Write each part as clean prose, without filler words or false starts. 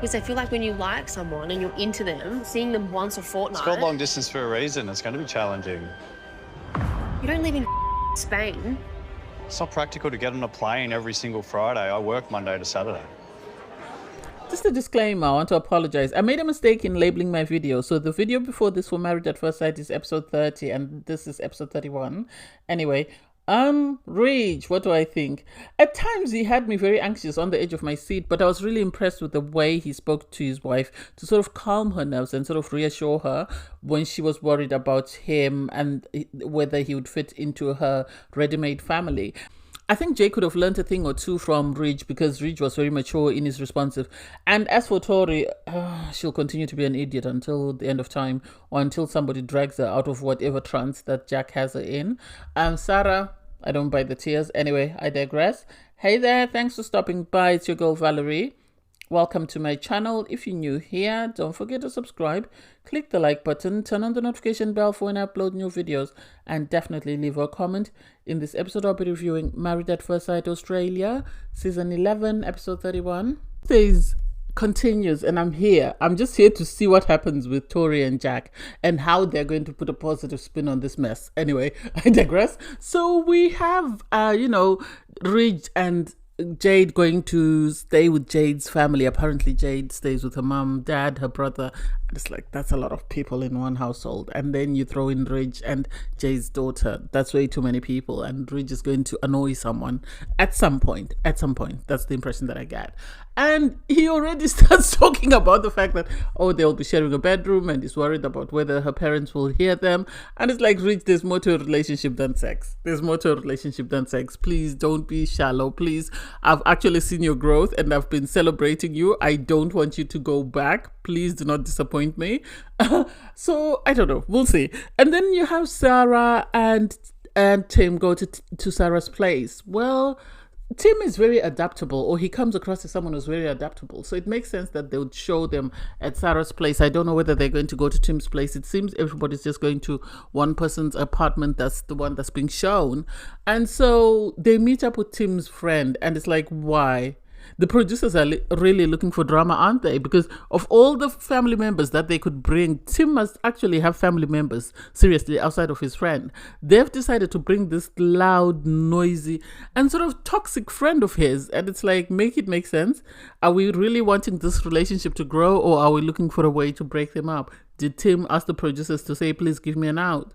Because I feel like when you like someone and you're into them, seeing them once a fortnight... It's called long distance for a reason. It's going to be challenging. You don't live in Spain. It's not practical to get on a plane every single Friday. I work Monday to Saturday. Just a disclaimer, I want to apologize. I made a mistake in labeling my video. So the video before this for Married at First Sight is episode 30 and this is episode 31. Anyway, Rage, what do I think? At times he had me very anxious on the edge of my seat, but I was really impressed with the way he spoke to his wife to sort of calm her nerves and sort of reassure her when she was worried about him and whether he would fit into her ready-made family. I think Jay could have learned a thing or two from Ridge because Ridge was very mature in his responsive. And as for Tori, she'll continue to be an idiot until the end of time or until somebody drags her out of whatever trance that Jack has her in. Sarah, I don't buy the tears. Anyway, I digress. Hey there, thanks for stopping by. It's your girl Valerie. Welcome to my channel. If you're new here, don't forget to subscribe, click the like button, turn on the notification bell for when I upload new videos, and definitely leave a comment. In this episode, I'll be reviewing Married at First Sight Australia, Season 11, Episode 31. This continues, and I'm here. I'm just here to see what happens with Tori and Jack and how they're going to put a positive spin on this mess. Anyway, I digress. So we have, Ridge and Jade going to stay with Jade's family. Apparently Jade stays with her mom, dad, her brother. It's like, that's a lot of people in one household. And then you throw in Ridge and Jade's daughter. That's way too many people. And Ridge is going to annoy someone at some point. That's the impression that I get. And he already starts talking about the fact that, they'll be sharing a bedroom and he's worried about whether her parents will hear them. And it's like, Ridge, there's more to a relationship than sex. Please don't be shallow. Please, I've actually seen your growth and I've been celebrating you. I don't want you to go back. Please do not disappoint me. So I don't know. We'll see. And then you have Sarah and Tim go to Sarah's place. Well, Tim is very adaptable, or he comes across as someone who's very adaptable. So it makes sense that they would show them at Sarah's place. I don't know whether they're going to go to Tim's place. It seems everybody's just going to one person's apartment. That's the one that's being shown. And so they meet up with Tim's friend, and it's like, why? The producers are really looking for drama, aren't they? Because of all the family members that they could bring, Tim must actually have family members, seriously, outside of his friend. They've decided to bring this loud, noisy, and sort of toxic friend of his. And it's like, make it make sense. Are we really wanting this relationship to grow, or are we looking for a way to break them up? Did Tim ask the producers to say, please give me an out?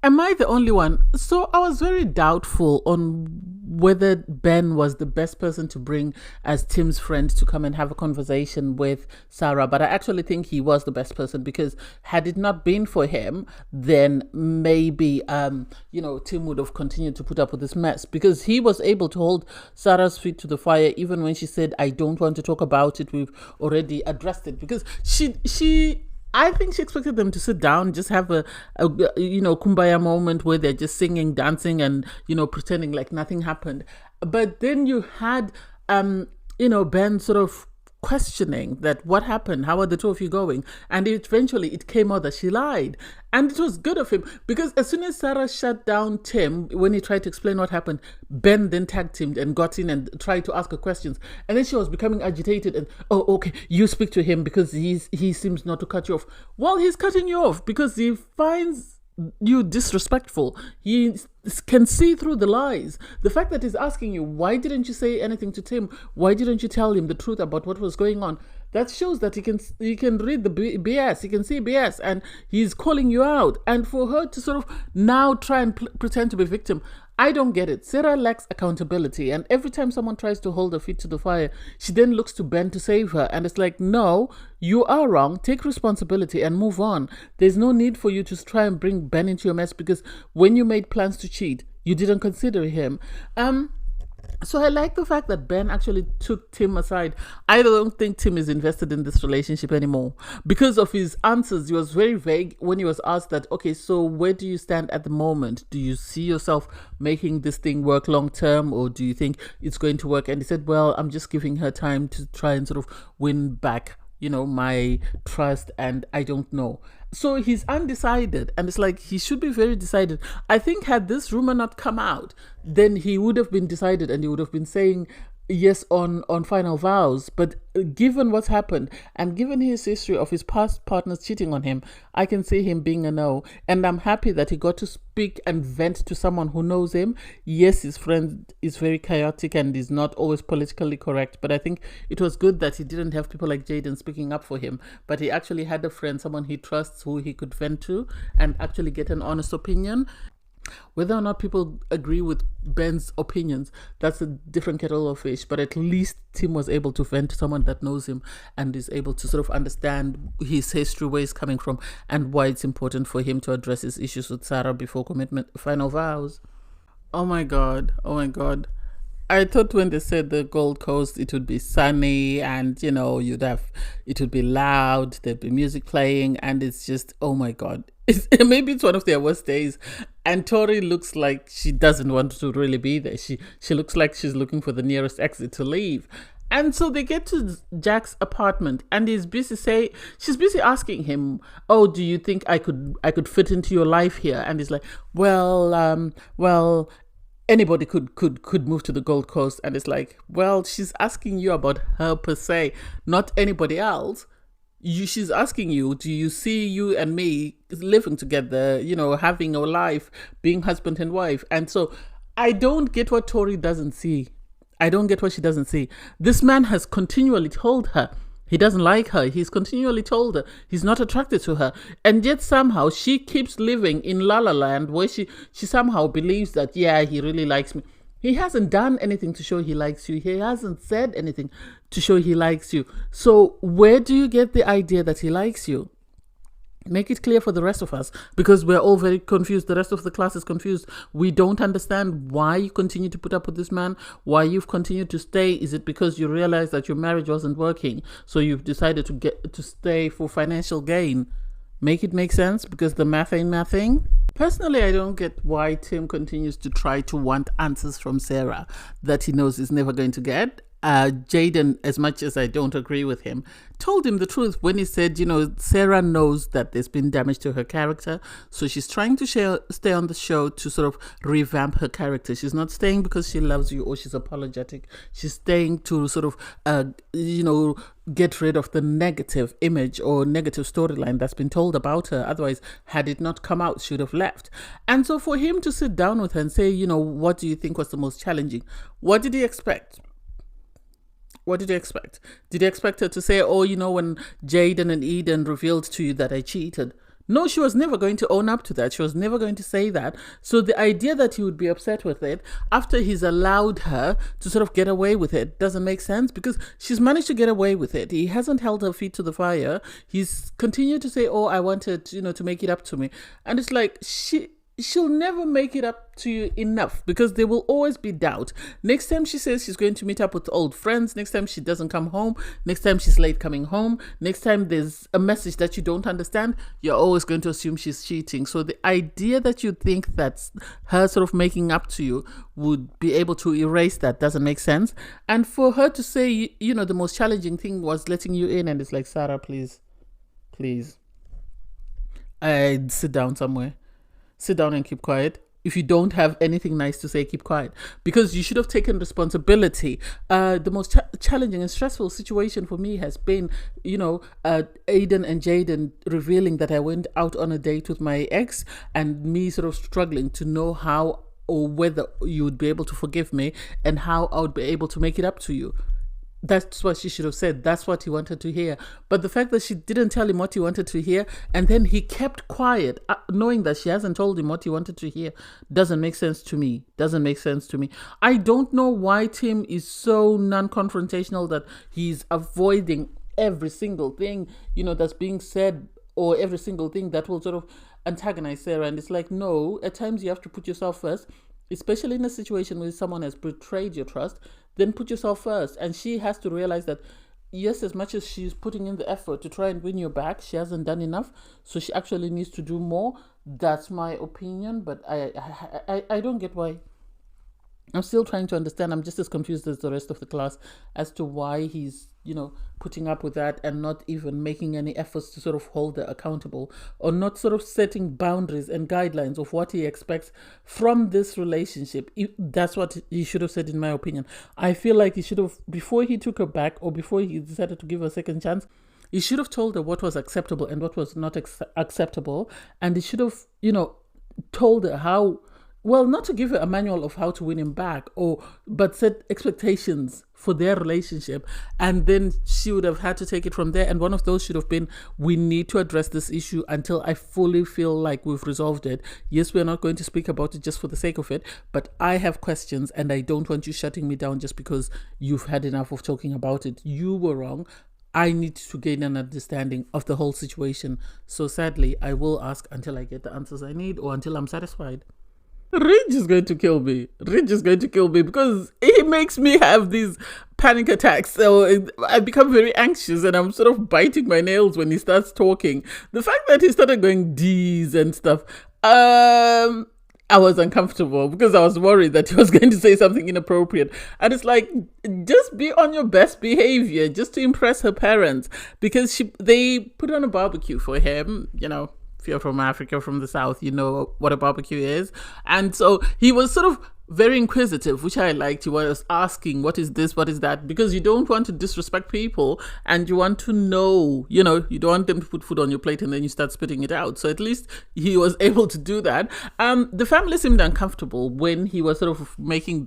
Am I the only one? So I was very doubtful on whether Ben was the best person to bring as Tim's friend to come and have a conversation with Sarah. But I actually think he was the best person, because had it not been for him, then maybe, Tim would have continued to put up with this mess, because he was able to hold Sarah's feet to the fire even when she said, I don't want to talk about it. We've already addressed it, because I think she expected them to sit down, just have a kumbaya moment where they're just singing, dancing, and, pretending like nothing happened. But then you had, Ben sort of questioning that, what happened? How are the two of you going? And eventually it came out that she lied. And it was good of him, because as soon as Sarah shut down Tim, when he tried to explain what happened, Ben then tagged him and got in and tried to ask her questions. And then she was becoming agitated and, okay, you speak to him because he seems not to cut you off. Well, he's cutting you off because he finds you disrespectful. He can see through the lies. The fact that he's asking you, why didn't you say anything to Tim? Why didn't you tell him the truth about what was going on? That shows that he can read the BS. He can see BS, and he's calling you out. And for her to sort of now try and pretend to be victim, I don't get it. Sarah lacks accountability, and every time someone tries to hold her feet to the fire, she then looks to Ben to save her. And it's like, no, you are wrong. Take responsibility and move on. There's no need for you to try and bring Ben into your mess, because when you made plans to cheat, you didn't consider him. So I like the fact that Ben actually took Tim aside. I don't think Tim is invested in this relationship anymore because of his answers. He was very vague when he was asked that, okay, so where do you stand at the moment? Do you see yourself making this thing work long term, or do you think it's going to work? And he said, well, I'm just giving her time to try and sort of win back, my trust, and I don't know. So he's undecided, and it's like, he should be very decided. I think had this rumor not come out, then he would have been decided, and he would have been saying yes on final vows, but given what's happened and given his history of his past partners cheating on him, I can see him being a no. And I'm happy that he got to speak and vent to someone who knows him. Yes, his friend is very chaotic and is not always politically correct, but I think it was good that he didn't have people like Jaden speaking up for him, but he actually had a friend, someone he trusts, who he could vent to and actually get an honest opinion. Whether or not people agree with Ben's opinions, that's a different kettle of fish. But at least Tim was able to vent to someone that knows him and is able to sort of understand his history, where he's coming from, and why it's important for him to address his issues with Sarah before commitment, final vows. Oh my God. Oh my God. I thought when they said the Gold Coast, it would be sunny and, it would be loud, there'd be music playing, and it's just, oh my God. Maybe it's one of their worst days. And Tori looks like she doesn't want to really be there. She looks like she's looking for the nearest exit to leave. And so they get to Jack's apartment, and she's busy asking him, "Oh, do you think I could fit into your life here?" And he's like, well, anybody could move to the Gold Coast. And it's like, well, she's asking you about her per se, not anybody else. She's asking you, do you see you and me living together, having a life, being husband and wife? And so I don't get what Tori doesn't see. I don't get what she doesn't see. This man has continually told her he doesn't like her. He's continually told her he's not attracted to her. And yet somehow she keeps living in La La Land, where she somehow believes that, yeah, he really likes me. He hasn't done anything to show he likes you. He hasn't said anything to show he likes you. So where do you get the idea that he likes you? Make it clear for the rest of us, because we're all very confused. The rest of the class is confused. We don't understand why you continue to put up with this man, why you've continued to stay. Is it because you realized that your marriage wasn't working, so you've decided to stay for financial gain? Make it make sense, because the math ain't mathing. Personally, I don't get why Tim continues to try to want answers from Sarah that he knows he's never going to get. Jaden, as much as I don't agree with him, told him the truth when he said, Sarah knows that there's been damage to her character, so she's trying to stay on the show to sort of revamp her character. She's not staying because she loves you or she's apologetic. She's staying to sort of, get rid of the negative image or negative storyline that's been told about her. Otherwise, had it not come out, she would have left. And so for him to sit down with her and say, what do you think was the most challenging? What did he expect? What did you expect? Did you expect her to say, when Jaden and Eden revealed to you that I cheated? No, she was never going to own up to that. She was never going to say that. So the idea that he would be upset with it after he's allowed her to sort of get away with it doesn't make sense, because she's managed to get away with it. He hasn't held her feet to the fire. He's continued to say, I wanted, to make it up to me. And it's like, she'll never make it up to you enough, because there will always be doubt. Next time she says she's going to meet up with old friends, next time she doesn't come home, next time she's late coming home, next time there's a message that you don't understand, you're always going to assume she's cheating. So the idea that you think that's her sort of making up to you would be able to erase that doesn't make sense. And for her to say, the most challenging thing was letting you in, and it's like, Sarah, please, I'd sit down somewhere. Sit down and keep quiet. If you don't have anything nice to say, keep quiet, because you should have taken responsibility. The most challenging and stressful situation for me has been, Aiden and Jaden revealing that I went out on a date with my ex, and me sort of struggling to know how or whether you would be able to forgive me and how I would be able to make it up to you. That's what she should have said. That's what he wanted to hear. But the fact that she didn't tell him what he wanted to hear, and then he kept quiet, knowing that she hasn't told him what he wanted to hear, doesn't make sense to me. I don't know why Tim is so non-confrontational, that he's avoiding every single thing, that's being said, or every single thing that will sort of antagonize Sarah. And it's like, no, at times you have to put yourself first, especially in a situation where someone has betrayed your trust. Then put yourself first. And she has to realize that, yes, as much as she's putting in the effort to try and win you back, she hasn't done enough. So she actually needs to do more. That's my opinion. But I don't get why I'm still trying to understand. I'm just as confused as the rest of the class as to why he's, putting up with that and not even making any efforts to sort of hold her accountable, or not sort of setting boundaries and guidelines of what he expects from this relationship. That's what he should have said, in my opinion. I feel like he should have, before he took her back or before he decided to give her a second chance, he should have told her what was acceptable and what was not acceptable. And he should have, told her how, well, not to give her a manual of how to win him back, but set expectations for their relationship, and then she would have had to take it from there. And one of those should have been, we need to address this issue until I fully feel like we've resolved it. Yes, we're not going to speak about it just for the sake of it, but I have questions and I don't want you shutting me down just because you've had enough of talking about it. You were wrong. I need to gain an understanding of the whole situation. So sadly, I will ask until I get the answers I need or until I'm satisfied. Ridge is going to kill me. Ridge is going to kill me because he makes me have these panic attacks. So I become very anxious and I'm sort of biting my nails when he starts talking. The fact that he started going D's and stuff, I was uncomfortable because I was worried that he was going to say something inappropriate. And it's like, just be on your best behavior just to impress her parents, because they put on a barbecue for him, If you're from Africa, from the South, you know what a barbecue is. And so he was sort of very inquisitive, which I liked. He was asking, what is this? What is that? Because you don't want to disrespect people and you want to know, you don't want them to put food on your plate and then you start spitting it out. So at least he was able to do that. The family seemed uncomfortable when he was sort of making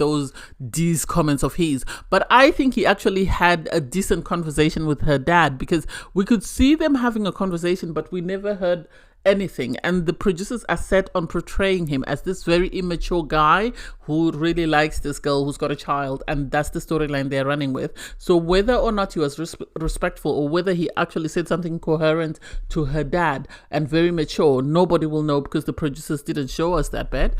these comments of his. But I think he actually had a decent conversation with her dad, because we could see them having a conversation, but we never heard anything. And the producers are set on portraying him as this very immature guy who really likes this girl who's got a child, and that's the storyline they're running with. So whether or not he was respectful, or whether he actually said something coherent to her dad and very mature, nobody will know, because the producers didn't show us that bit.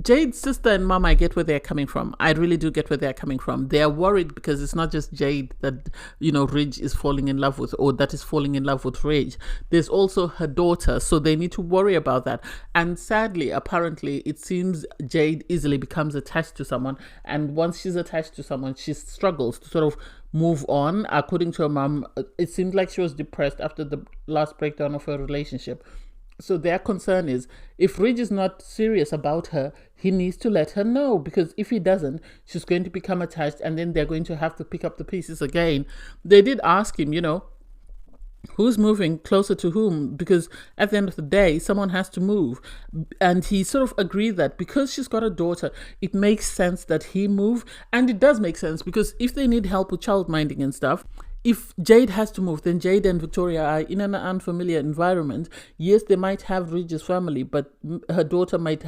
Jade's sister and mom, I get where they're coming from. I really do get where they're coming from. They're worried because it's not just Jade that, Ridge is falling in love with, or that is falling in love with Ridge. There's also her daughter, so they need to worry about that. And sadly, apparently, it seems Jade easily becomes attached to someone. And once she's attached to someone, she struggles to sort of move on. According to her mom, it seemed like she was depressed after the last breakdown of her relationship. So their concern is, if Ridge is not serious about her, he needs to let her know, because if he doesn't, she's going to become attached and then they're going to have to pick up the pieces again. They did ask him, who's moving closer to whom, because at the end of the day, someone has to move. And he sort of agreed that because she's got a daughter, it makes sense that he move. And it does make sense, because if they need help with child minding and stuff, if Jade has to move, then Jade and Victoria are in an unfamiliar environment. Yes, they might have Ridge's family, but her daughter might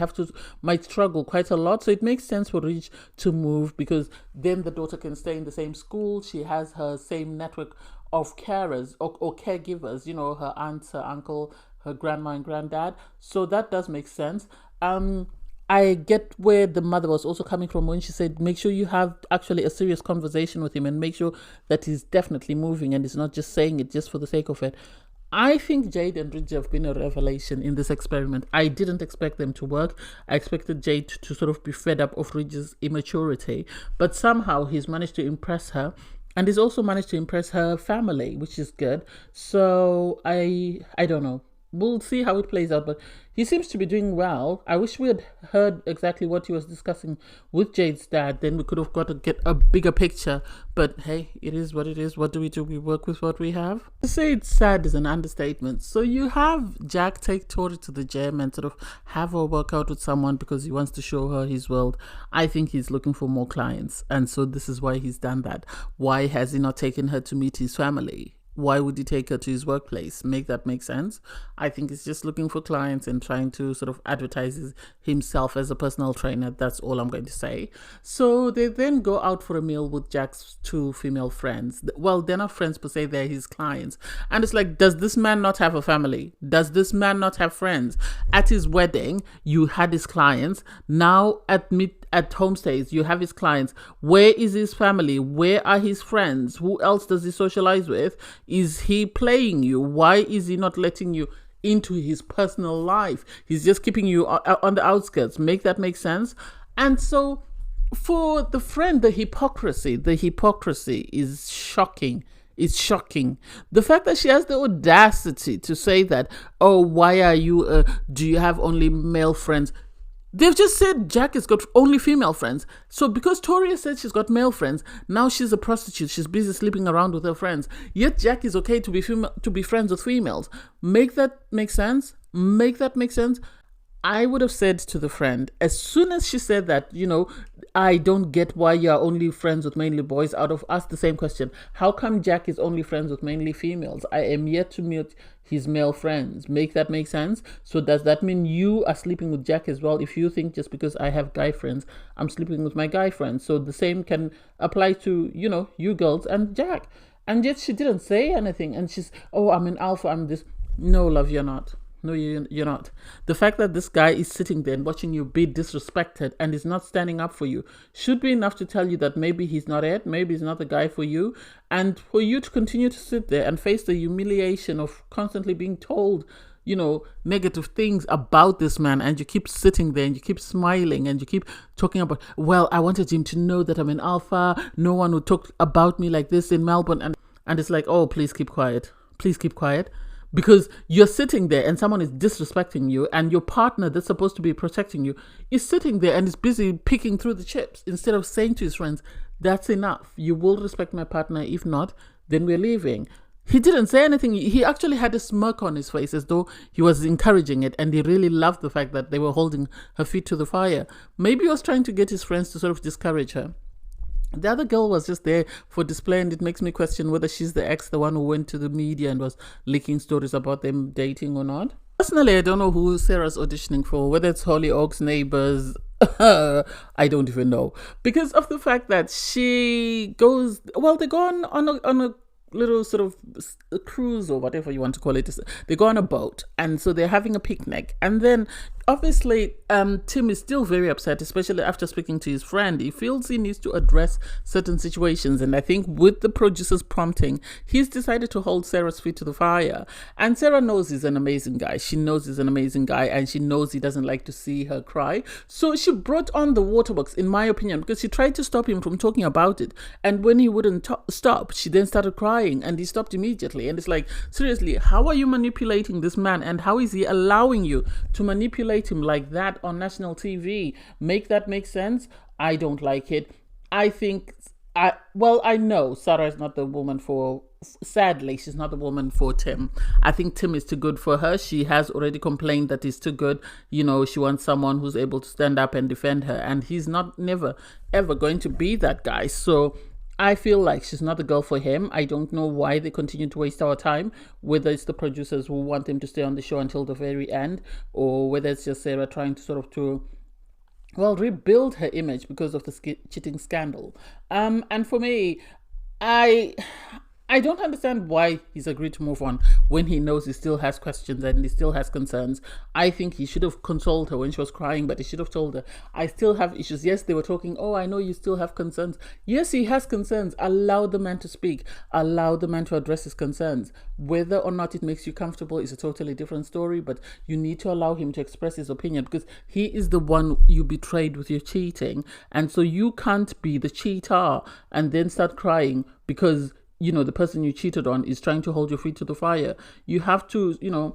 struggle quite a lot. So it makes sense for Ridge to move, because then the daughter can stay in the same school. She has her same network of carers or caregivers, her aunts, her uncle, her grandma and granddad. So that does make sense. I get where the mother was also coming from when she said, make sure you have actually a serious conversation with him and make sure that he's definitely moving and he's not just saying it just for the sake of it. I think Jade and Ridge have been a revelation in this experiment. I didn't expect them to work. I expected Jade to sort of be fed up of Ridge's immaturity, but somehow he's managed to impress her. And he's also managed to impress her family, which is good. So I don't know. We'll see how it plays out, but he seems to be doing well. I wish we had heard exactly what he was discussing with Jade's dad. Then we could have got to get a bigger picture. But hey, it is what it is. What do? We work with what we have. To say it's sad is an understatement. So you have Jack take Tori to the gym and sort of have her work out with someone because he wants to show her his world. I think he's looking for more clients. And so this is why he's done that. Why has he not taken her to meet his family? Why would he take her to his workplace? Make that make sense? I think he's just looking for clients and trying to sort of advertise himself as a personal trainer. That's all I'm going to say. So they then go out for a meal with Jack's two female friends. Well, they're not friends per se, they're his clients. And it's like, does this man not have a family? Does this man not have friends? At his wedding, you had his clients. Now at homestays, you have his clients. Where is his family? Where are his friends? Who else does he socialize with? Is he playing you? Why is he not letting you into his personal life? He's just keeping you on the outskirts. Make that make sense? And so for the friend, the hypocrisy is shocking. It's shocking. The fact that she has the audacity to say that, oh, why are you, do you have only male friends? They've just said Jack has got only female friends. So because Tori has said she's got male friends, now she's a prostitute. She's busy sleeping around with her friends. Yet Jack is okay to be friends with females. Make that make sense? Make that make sense? I would have said to the friend, as soon as she said that, I don't get why you're only friends with mainly boys, out of ask the same question. How come Jack is only friends with mainly females? I am yet to meet his male friends. Make that make sense? So does that mean you are sleeping with Jack as well? If you think just because I have guy friends, I'm sleeping with my guy friends. So the same can apply to, you girls and Jack. And yet she didn't say anything. And she's, oh, I'm an alpha, I'm this. No, love, you're not. No, you're not. The fact that this guy is sitting there and watching you be disrespected and is not standing up for you should be enough to tell you that maybe he's not it, maybe he's not the guy for you. And for you to continue to sit there and face the humiliation of constantly being told, negative things about this man, and you keep sitting there and you keep smiling and you keep talking about, well, I wanted him to know that I'm an alpha. No one would talk about me like this in Melbourne. And it's like, oh, please keep quiet. Please keep quiet. Because you're sitting there and someone is disrespecting you, and your partner that's supposed to be protecting you is sitting there and is busy picking through the chips instead of saying to his friends, that's enough. You will respect my partner. If not, then we're leaving. He didn't say anything. He actually had a smirk on his face as though he was encouraging it, and he really loved the fact that they were holding her feet to the fire. Maybe he was trying to get his friends to sort of discourage her. The other girl was just there for display, and it makes me question whether she's the ex, the one who went to the media and was leaking stories about them dating or not. Personally, I don't know who Sarah's auditioning for, whether it's Hollyoaks, Neighbours, I don't even know. Because of the fact that she goes, well, they go on a little sort of a cruise or whatever you want to call it. They go on a boat, and so they're having a picnic, and then obviously Tim is still very upset, especially after speaking to his friend. He feels he needs to address certain situations, and I think with the producer's prompting, he's decided to hold Sarah's feet to the fire. And Sarah knows he's an amazing guy. She knows he's an amazing guy, and she knows he doesn't like to see her cry. So she brought on the waterworks, in my opinion, because she tried to stop him from talking about it, and when he wouldn't stop, she then started crying, and he stopped immediately. And it's like, seriously, how are you manipulating this man, and how is he allowing you to manipulate him like that on national TV? Make that make sense? I don't like it. I think, I know Sarah is not the woman for, sadly, she's not the woman for Tim. I think Tim is too good for her. She has already complained that he's too good. She wants someone who's able to stand up and defend her, and he's never, ever going to be that guy. So I feel like she's not the girl for him. I don't know why they continue to waste our time, whether it's the producers who want him to stay on the show until the very end, or whether it's just Sarah trying to sort of rebuild her image because of the cheating scandal. And for me, I don't understand why he's agreed to move on when he knows he still has questions and he still has concerns. I think he should have consoled her when she was crying, but he should have told her, I still have issues. Yes, they were talking, oh, I know you still have concerns. Yes, he has concerns. Allow the man to speak. Allow the man to address his concerns. Whether or not it makes you comfortable is a totally different story, but you need to allow him to express his opinion, because he is the one you betrayed with your cheating. And so you can't be the cheater and then start crying because the person you cheated on is trying to hold your feet to the fire. You have to,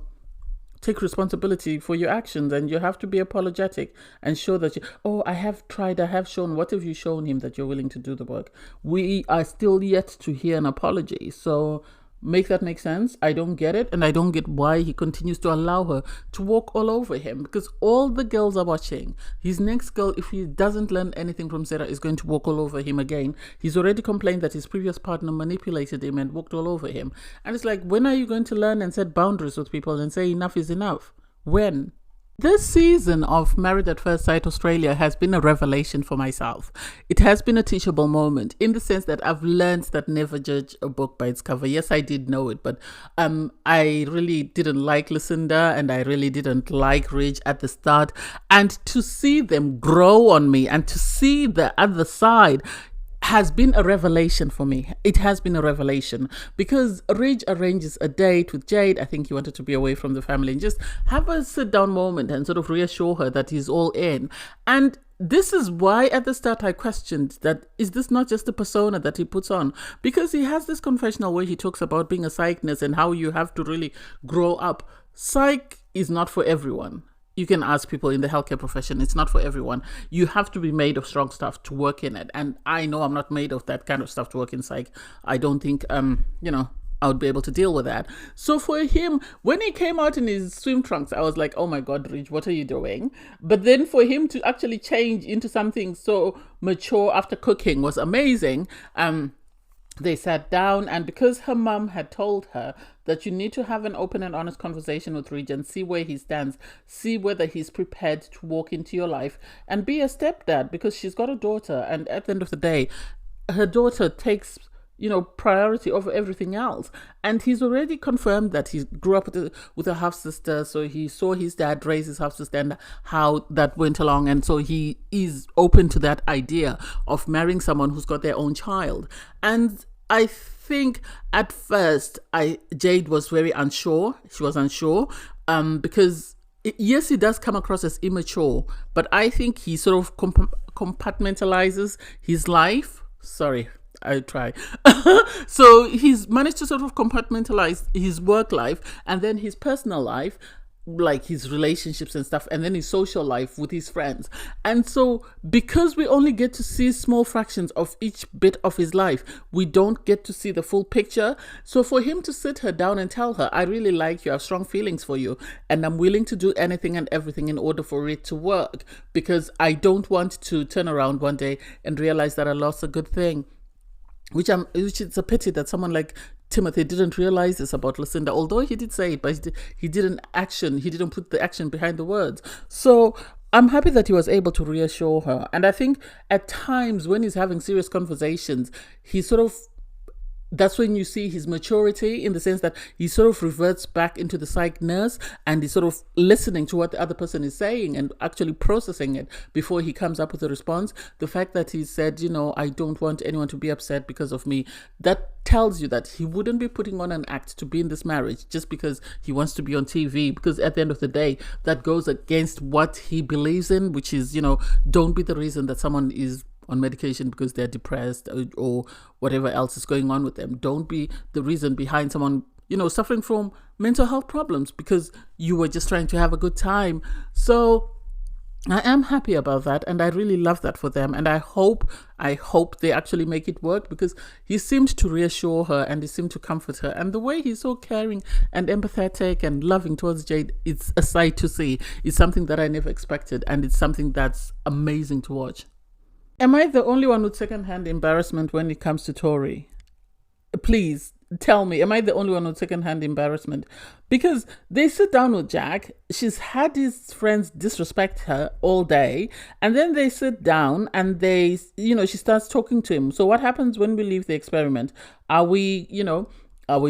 take responsibility for your actions, and you have to be apologetic and show that I have tried, I have shown. What have you shown him that you're willing to do the work? We are still yet to hear an apology. So make that make sense? I don't get it, and I don't get why he continues to allow her to walk all over him, because all the girls are watching. His next girl, if he doesn't learn anything from Sarah, is going to walk all over him again. He's already complained that his previous partner manipulated him and walked all over him. And it's like, when are you going to learn and set boundaries with people and say enough is enough? When? This season of Married at First Sight Australia has been a revelation for myself. It has been a teachable moment in the sense that I've learned that never judge a book by its cover. Yes, I did know it, but I really didn't like Lucinda and I really didn't like Ridge at the start. And to see them grow on me and to see the other side, has been a revelation for me. It has been a revelation because Ridge arranges a date with Jade. I think he wanted to be away from the family and just have a sit down moment and sort of reassure her that he's all in. And this is why at the start I questioned that, is this not just a persona that he puts on? Because he has this confessional where he talks about being a psych nurse and how you have to really grow up. Psych is not for everyone. You can ask people in the healthcare profession, it's not for everyone. You have to be made of strong stuff to work in it. And I know I'm not made of that kind of stuff to work in psych. I don't think, I would be able to deal with that. So for him, when he came out in his swim trunks, I was like, oh my God, Ridge, what are you doing? But then for him to actually change into something so mature after cooking was amazing. They sat down, and because her mum had told her that you need to have an open and honest conversation with Ridge and see where he stands, see whether he's prepared to walk into your life and be a stepdad, because she's got a daughter, and at the end of the day, her daughter takes priority over everything else. And he's already confirmed that he grew up with a half sister, so he saw his dad raise his half sister and how that went along, and so he is open to that idea of marrying someone who's got their own child. And I think at first Jade was very unsure. She was unsure because yes, he does come across as immature, but I think he sort of compartmentalizes his life. Sorry, I try. So he's managed to sort of compartmentalize his work life and then his personal life, like his relationships and stuff, and then his social life with his friends. And so because we only get to see small fractions of each bit of his life, we don't get to see the full picture. So for him to sit her down and tell her, I really like you, I have strong feelings for you, and I'm willing to do anything and everything in order for it to work, because I don't want to turn around one day and realize that I lost a good thing. Which it's a pity that someone like Timothy didn't realize this about Lucinda, although he did say it, but he didn't put the action behind the words. So I'm happy that he was able to reassure her. And I think at times when he's having serious conversations, he sort of, that's when you see his maturity, in the sense that he sort of reverts back into the psych nurse and he's sort of listening to what the other person is saying and actually processing it before he comes up with a response. The fact that he said, I don't want anyone to be upset because of me, that tells you that he wouldn't be putting on an act to be in this marriage just because he wants to be on TV, because at the end of the day, that goes against what he believes in, which is, don't be the reason that someone is on medication because they're depressed or whatever else is going on with them. Don't be the reason behind someone, suffering from mental health problems because you were just trying to have a good time. So I am happy about that, and I really love that for them, and I hope they actually make it work, because he seemed to reassure her and he seemed to comfort her, and the way he's so caring and empathetic and loving towards Jade, it's a sight to see. It's something that I never expected, and it's something that's amazing to watch. Am I the only one with secondhand embarrassment when it comes to Tori? Please tell me, am I the only one with secondhand embarrassment? Because they sit down with Jack, she's had his friends disrespect her all day, and then they sit down and she starts talking to him. So what happens when we leave the experiment? Are we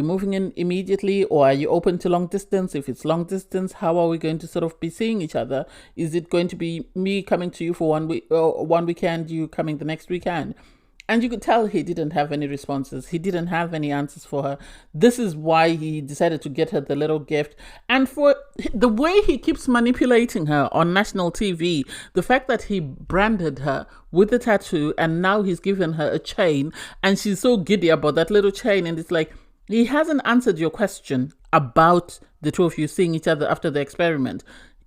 moving in immediately, or are you open to long distance? If it's long distance, how are we going to sort of be seeing each other? Is it going to be me coming to you for 1 week, or one weekend, you coming the next weekend? And you could tell he didn't have any responses. He didn't have any answers for her. This is why he decided to get her the little gift. And for the way he keeps manipulating her on national TV, the fact that he branded her with the tattoo and now he's given her a chain and she's so giddy about that little chain, and it's like, he hasn't answered your question about the two of you seeing each other after the experiment.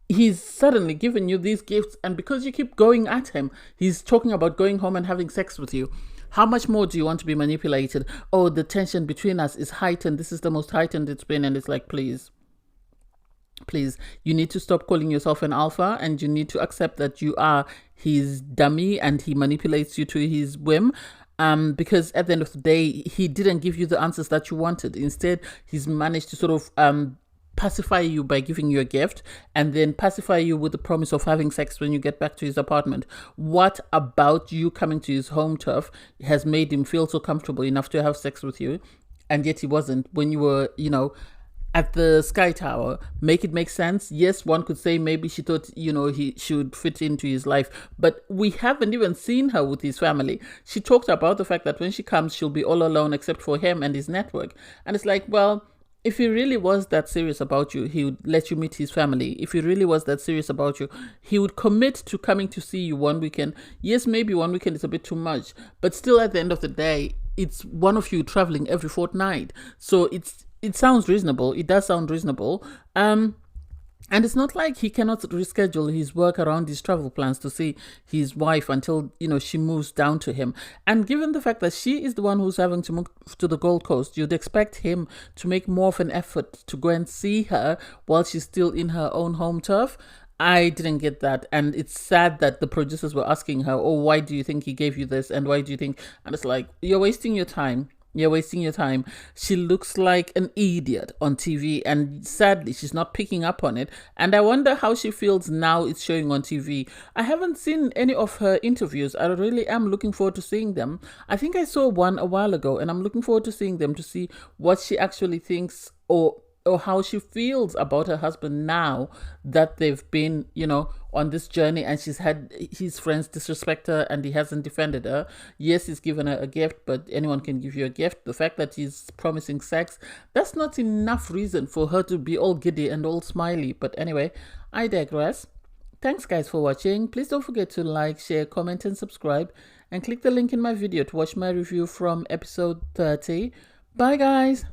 He's suddenly given you these gifts, and because you keep going at him, he's talking about going home and having sex with you. How much more do you want to be manipulated? Oh, the tension between us is heightened. This is the most heightened it's been. And it's like, please, you need to stop calling yourself an alpha, and you need to accept that you are his dummy and he manipulates you to his whim. Because at the end of the day, he didn't give you the answers that you wanted. Instead, he's managed to sort of pacify you by giving you a gift, and then pacify you with the promise of having sex when you get back to his apartment. What about you coming to his home turf has made him feel so comfortable enough to have sex with you, and yet he wasn't when you were, at the Sky Tower make it make sense? Yes, one could say maybe she thought, he should fit into his life, but we haven't even seen her with his family. She talked about the fact that when she comes, she'll be all alone except for him and his network. And it's like, well, if he really was that serious about you, he would let you meet his family. If he really was that serious about you, he would commit to coming to see you one weekend. Yes, maybe one weekend is a bit too much, but still at the end of the day, it's one of you traveling every fortnight. So it sounds reasonable. It does sound reasonable. And it's not like he cannot reschedule his work around his travel plans to see his wife until, she moves down to him. And given the fact that she is the one who's having to move to the Gold Coast, you'd expect him to make more of an effort to go and see her while she's still in her own home turf. I didn't get that. And it's sad that the producers were asking her, oh, why do you think he gave you this? And why do you think? And it's like, you're wasting your time. You're wasting your time. She looks like an idiot on TV, and sadly, she's not picking up on it. And I wonder how she feels now it's showing on TV. I haven't seen any of her interviews. I really am looking forward to seeing them. I think I saw one a while ago, and I'm looking forward to seeing them to see what she actually thinks or how she feels about her husband now that they've been, on this journey, and she's had his friends disrespect her and he hasn't defended her. Yes, he's given her a gift, but anyone can give you a gift. The fact that he's promising sex, that's not enough reason for her to be all giddy and all smiley. But anyway, I digress. Thanks guys for watching. Please don't forget to like, share, comment and subscribe, and click the link in my video to watch my review from episode 30. Bye guys.